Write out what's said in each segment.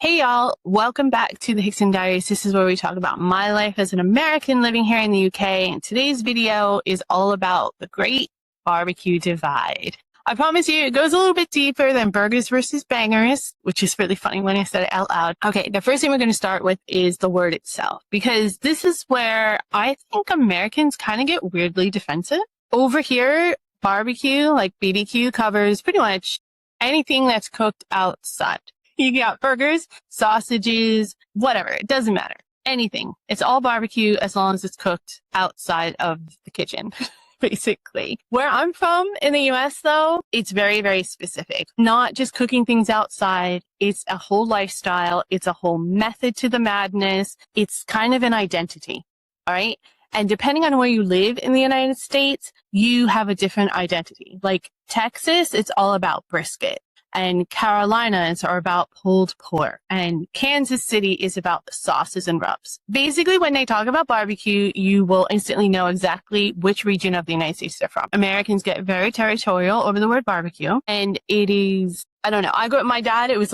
Hey y'all, welcome back to the Hickson Diaries. This is where we talk about my life as an American living here in the UK. And today's video is all about the Great Barbecue Divide. I promise you, it goes a little bit deeper than burgers versus bangers, which is really funny when I said it out loud. Okay, the first thing we're going to start with is the word itself, because this is where I think Americans kind of get weirdly defensive. Over here, barbecue, like BBQ, covers pretty much anything that's cooked outside. You got burgers, sausages, whatever. It doesn't matter. Anything. It's all barbecue as long as it's cooked outside of the kitchen, basically. Where I'm from in the US, though, it's very, very specific. Not just cooking things outside. It's a whole lifestyle. It's a whole method to the madness. It's kind of an identity. All right. And depending on where you live in the United States, you have a different identity. Like Texas, it's all about brisket. And Carolinas are about pulled pork. And Kansas City is about the sauces and rubs. Basically, when they talk about barbecue, you will instantly know exactly which region of the United States they're from. Americans get very territorial over the word barbecue. And it is, I don't know. I grew up with my dad. It was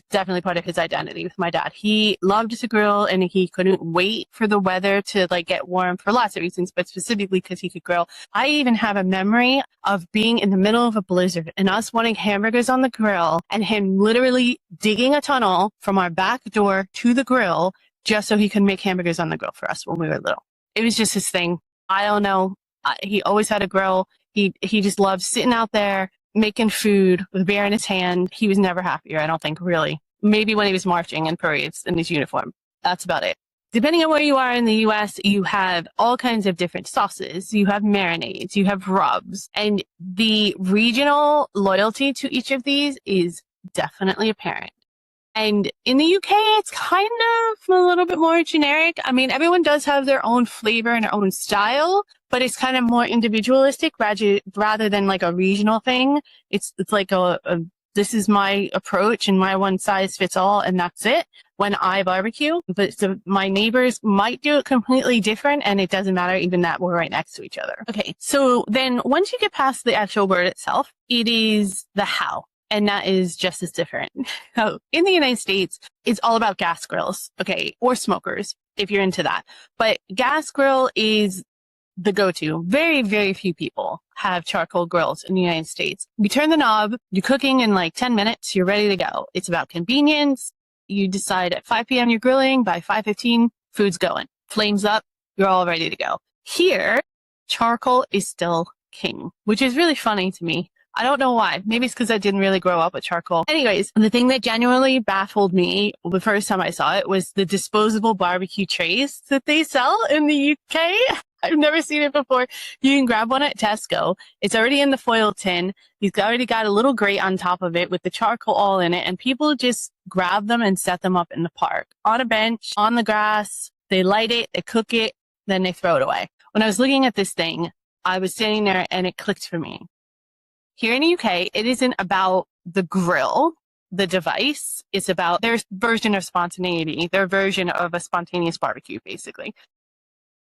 definitely part of his identity with my dad. He loved to grill and he couldn't wait for the weather to get warm for lots of reasons, but specifically because he could grill. I even have a memory of being in the middle of a blizzard and us wanting hamburgers on the grill and him literally digging a tunnel from our back door to the grill just so he could make hamburgers on the grill for us when we were little. It was just his thing. I don't know. He always had a grill. He just loved sitting out there making food with beer in his hand. He was never happier, I don't think, really. Maybe when he was marching in parades in his uniform. That's about it. Depending on where you are in the US, you have all kinds of different sauces. You have marinades, you have rubs, and the regional loyalty to each of these is definitely apparent. And in the UK, it's kind of a little bit more generic. I mean, everyone does have their own flavor and their own style, but it's kind of more individualistic rather than like a regional thing. It's like this is my approach and my one size fits all, and that's it when I barbecue. But my neighbors might do it completely different, and it doesn't matter even that we're right next to each other. Okay, so then once you get past the actual word itself, it is the how. And that is just as different. So in the United States, it's all about gas grills, okay, or smokers, if you're into that. But gas grill is the go-to. Very, very few people have charcoal grills in the United States. You turn the knob, you're cooking in like 10 minutes, you're ready to go. It's about convenience. You decide at 5 p.m. you're grilling, by 5:15, food's going. Flames up, you're all ready to go. Here, charcoal is still king, which is really funny to me. I don't know why. Maybe it's because I didn't really grow up with charcoal. Anyways, the thing that genuinely baffled me the first time I saw it was the disposable barbecue trays that they sell in the UK. I've never seen it before. You can grab one at Tesco. It's already in the foil tin. He's already got a little grate on top of it with the charcoal all in it. And people just grab them and set them up in the park. On a bench, on the grass. They light it, they cook it, then they throw it away. When I was looking at this thing, I was sitting there and it clicked for me. Here in the UK, it isn't about the grill, the device. It's about their version of spontaneity, their version of a spontaneous barbecue, basically.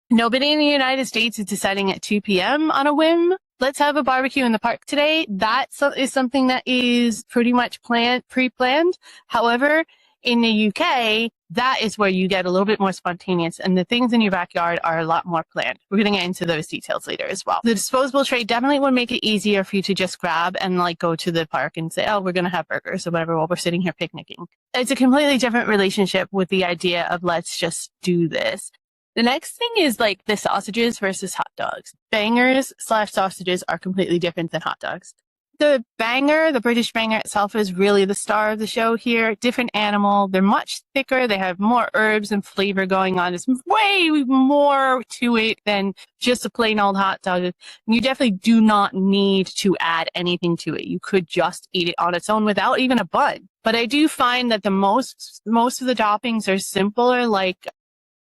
Nobody in the United States is deciding at 2 p.m. on a whim, let's have a barbecue in the park today. That is something that is pretty much pre-planned. However, in the UK, that is where you get a little bit more spontaneous, and the things in your backyard are a lot more planned. We're going to get into those details later as well. The disposable tray definitely would make it easier for you to just grab and go to the park and say, oh, we're going to have burgers or whatever while we're sitting here picnicking. It's a completely different relationship with the idea of let's just do this. The next thing is the sausages versus hot dogs. Bangers/sausages are completely different than hot dogs. The banger, the British banger itself, is really the star of the show here. Different animal. They're much thicker. They have more herbs and flavor going on. There's way more to it than just a plain old hot dog. You definitely do not need to add anything to it. You could just eat it on its own without even a bun. But I do find that the most of the toppings are simpler, like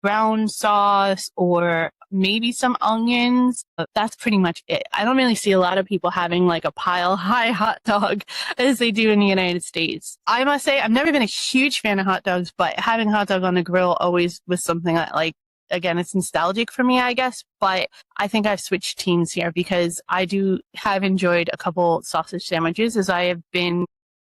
brown sauce or maybe some onions. But that's pretty much it. I don't really see a lot of people having a pile high hot dog as they do in the United States. I must say, I've never been a huge fan of hot dogs, but having hot dog on the grill always was something that again, it's nostalgic for me, I guess, but I think I've switched teams here because I do have enjoyed a couple sausage sandwiches as I have been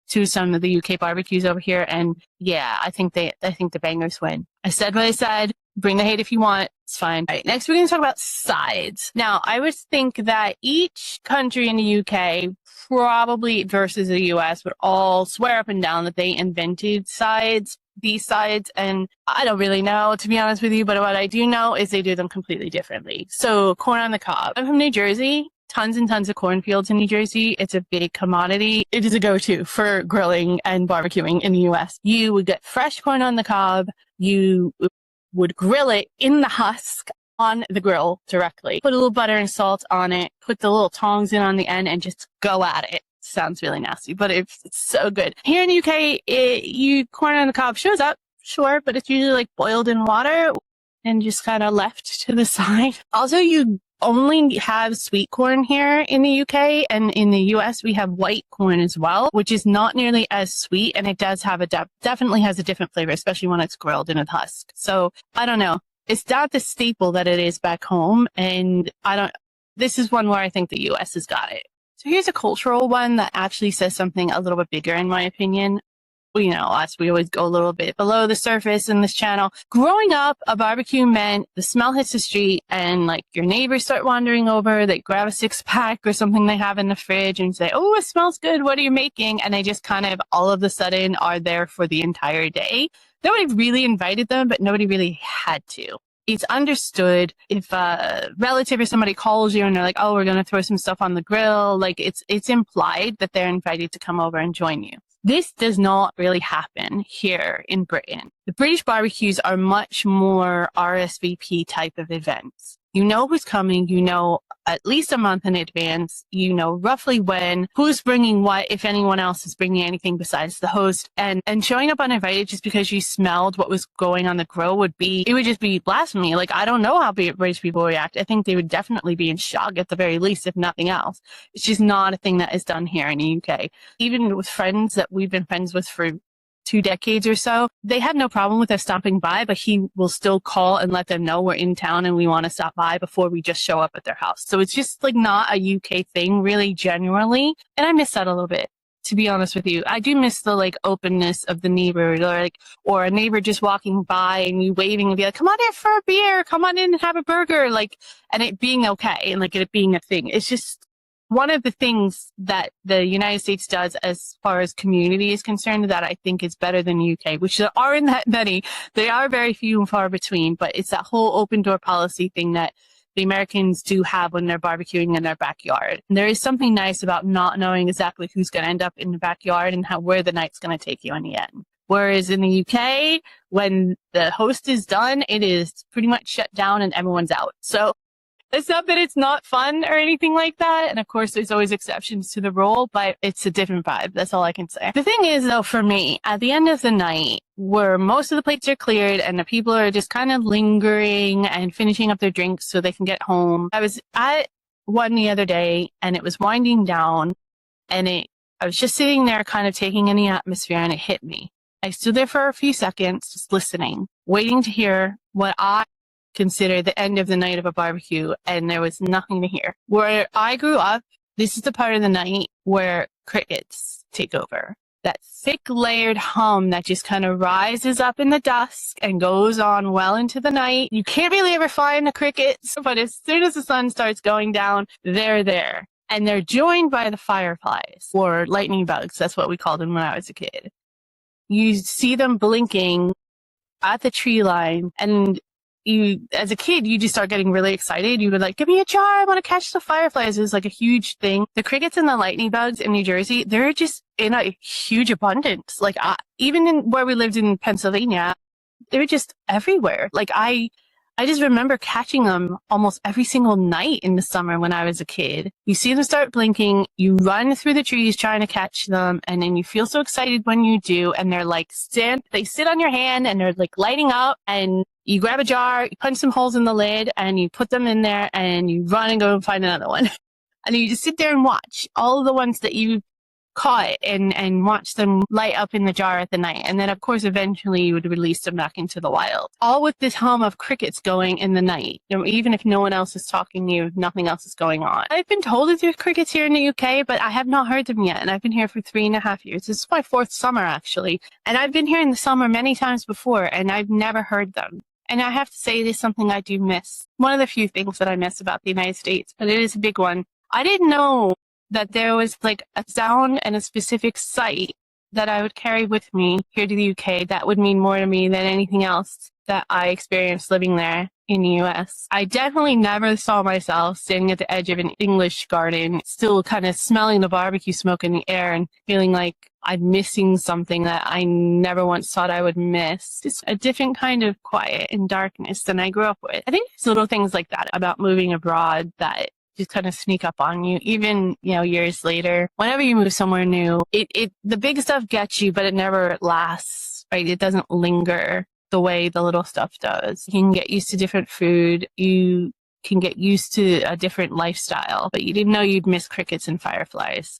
to some of the UK barbecues over here. And yeah, I think the bangers win. I said what I said. Bring the hate if you want. It's fine. All right, next we're going to talk about sides. Now, I would think that each country in the UK, probably versus the US, would all swear up and down that they invented sides, these sides, and I don't really know, to be honest with you, but what I do know is they do them completely differently. So, corn on the cob. I'm from New Jersey. Tons and tons of cornfields in New Jersey. It's a big commodity. It is a go-to for grilling and barbecuing in the US. You would get fresh corn on the cob. You would grill it in the husk on the grill directly. Put a little butter and salt on it. Put the little tongs in on the end and just go at it. Sounds really nasty, but it's so good. Here in the UK, corn on the cob shows up, sure, but it's usually like boiled in water and just kind of left to the side. Also, you only have sweet corn here in the UK, and in the US we have white corn as well, which is not nearly as sweet, and it does have definitely has a different flavor, especially when it's grilled in a husk. So I don't know. It's not the staple that it is back home, and this is one where I think the US has got it. So here's a cultural one that actually says something a little bit bigger in my opinion. You know us, we always go a little bit below the surface in this channel. Growing up, a barbecue meant the smell hits the street and like your neighbors start wandering over, they grab a 6-pack or something they have in the fridge and say, oh, it smells good, what are you making? And they just kind of all of a sudden are there for the entire day. Nobody really invited them, but nobody really had to. It's understood if a relative or somebody calls you and they're like, oh, we're going to throw some stuff on the grill. Like it's implied that they're invited to come over and join you. This does not really happen here in Britain. The British barbecues are much more RSVP type of events. You know who's coming, you know at least a month in advance, you know roughly when, who's bringing what, if anyone else is bringing anything besides the host, and showing up uninvited just because you smelled what was going on the grill would just be blasphemy. Like, I don't know how British people react. I think they would definitely be in shock at the very least, if nothing else. It's just not a thing that is done here in the UK. Even with friends that we've been friends with for 2 decades or so, they have no problem with us stopping by, but he will still call and let them know we're in town and we want to stop by before we just show up at their house. So it's just like not a UK thing really generally. And I miss that a little bit, to be honest with you. I do miss the like openness of the neighbor, or a neighbor just walking by and you waving and be like, come on in for a beer, come on in and have a burger, and it being okay and it being a thing. It's just one of the things that the United States does as far as community is concerned that I think is better than the UK, which there aren't that many. They are very few and far between, but it's that whole open door policy thing that the Americans do have when they're barbecuing in their backyard. And there is something nice about not knowing exactly who's going to end up in the backyard and where the night's going to take you in the end. Whereas in the UK, when the host is done, it is pretty much shut down and everyone's out. So it's not that it's not fun or anything like that. And of course, there's always exceptions to the rule, but it's a different vibe. That's all I can say. The thing is, though, for me, at the end of the night, where most of the plates are cleared and the people are just kind of lingering and finishing up their drinks so they can get home. I was at one the other day and it was winding down and I was just sitting there kind of taking in the atmosphere and it hit me. I stood there for a few seconds, just listening, waiting to hear what I consider the end of the night of a barbecue, and there was nothing to hear. Where I grew up, this is the part of the night where crickets take over. That thick layered hum that just kind of rises up in the dusk and goes on well into the night. You can't really ever find the crickets, but as soon as the sun starts going down, they're there. And they're joined by the fireflies, or lightning bugs. That's what we called them when I was a kid. You see them blinking at the tree line, and as a kid, you just start getting really excited. You would give me a jar. I want to catch the fireflies. It was a huge thing. The crickets and the lightning bugs in New Jersey, they're just in a huge abundance. Even in where we lived in Pennsylvania, they were just everywhere. I just remember catching them almost every single night in the summer when I was a kid. You see them start blinking, you run through the trees trying to catch them, and then you feel so excited when you do, and they're they sit on your hand and they're lighting up, and you grab a jar, you punch some holes in the lid, and you put them in there, and you run and go and find another one. And you just sit there and watch all of the ones that you caught and watch them light up in the jar at the night. And then, of course, eventually you would release them back into the wild. All with this hum of crickets going in the night. You know, even if no one else is talking to you, nothing else is going on. I've been told that there's crickets here in the UK, but I have not heard them yet. And I've been here for 3.5 years. This is my 4th summer, actually. And I've been here in the summer many times before, and I've never heard them. And I have to say, it is something I do miss. One of the few things that I miss about the United States, but it is a big one. I didn't know that there was like a sound and a specific sight that I would carry with me here to the UK that would mean more to me than anything else that I experienced living there in the US. I definitely never saw myself standing at the edge of an English garden, still kind of smelling the barbecue smoke in the air and feeling like I'm missing something that I never once thought I would miss. It's a different kind of quiet and darkness than I grew up with. I think there's little things like that about moving abroad that just kind of sneak up on you, even, you know, years later. Whenever you move somewhere new, the big stuff gets you, but it never lasts, right? It doesn't linger the way the little stuff does. You can get used to different food. You can get used to a different lifestyle, but you didn't know you'd miss crickets and fireflies.